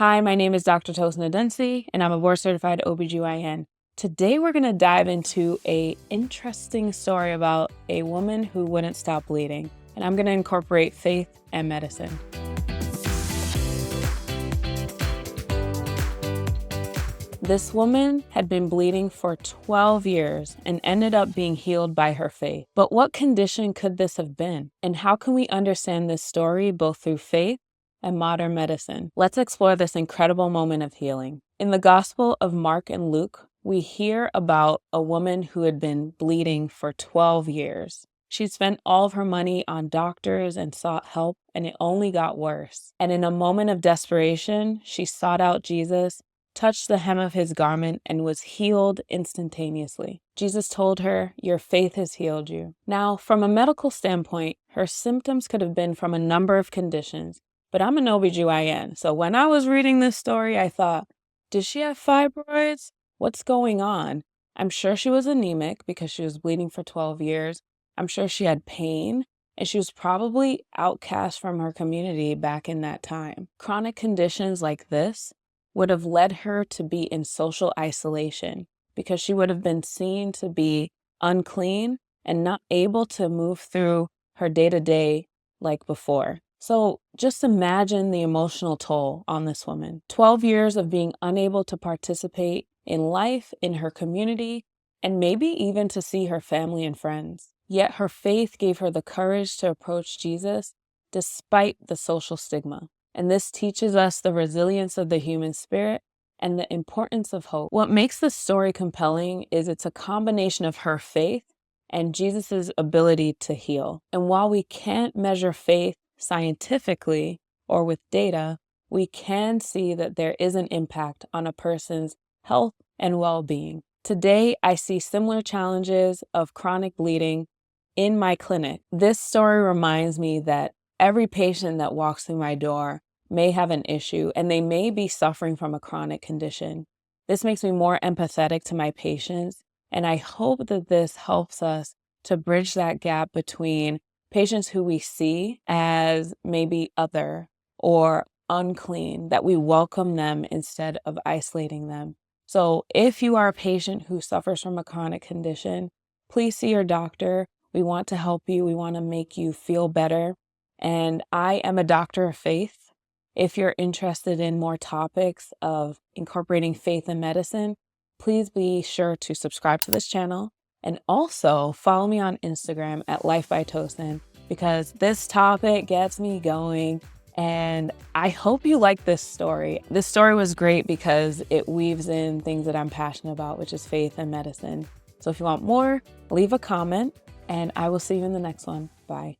Hi, my name is Dr. Tosin Odunsi, and I'm a board-certified OBGYN. Today, we're going to dive into an interesting story about a woman who wouldn't stop bleeding, and I'm going to incorporate faith and medicine. This woman had been bleeding for 12 years and ended up being healed by her faith. But what condition could this have been? And how can we understand this story both through faith and modern medicine? Let's explore this incredible moment of healing. In the Gospel of Mark and Luke, we hear about a woman who had been bleeding for 12 years. She'd spent all of her money on doctors and sought help, and it only got worse. And in a moment of desperation, she sought out Jesus, touched the hem of his garment, and was healed instantaneously. Jesus told her, "Your faith has healed you." Now, from a medical standpoint, her symptoms could have been from a number of conditions, but I'm an OBGYN, so when I was reading this story, I thought, did she have fibroids? What's going on? I'm sure she was anemic because she was bleeding for 12 years. I'm sure she had pain, and she was probably outcast from her community back in that time. Chronic conditions like this would have led her to be in social isolation because she would have been seen to be unclean and not able to move through her day-to-day like before. So just imagine the emotional toll on this woman. 12 years of being unable to participate in life, in her community, and maybe even to see her family and friends. Yet her faith gave her the courage to approach Jesus despite the social stigma. And this teaches us the resilience of the human spirit and the importance of hope. What makes this story compelling is it's a combination of her faith and Jesus's ability to heal. And while we can't measure faith scientifically or with data, we can see that there is an impact on a person's health and well-being. Today, I see similar challenges of chronic bleeding in my clinic. This story reminds me that every patient that walks through my door may have an issue and they may be suffering from a chronic condition. This makes me more empathetic to my patients, and I hope that this helps us to bridge that gap between patients who we see as maybe other or unclean, that we welcome them instead of isolating them. So if you are a patient who suffers from a chronic condition, please see your doctor. We want to help you. We want to make you feel better. And I am a doctor of faith. If you're interested in more topics of incorporating faith and medicine, please be sure to subscribe to this channel and also follow me on Instagram at Life by Tosin, because this topic gets me going. And I hope you like this story. This story was great because it weaves in things that I'm passionate about, which is faith and medicine. So if you want more, leave a comment, and I will see you in the next one. Bye.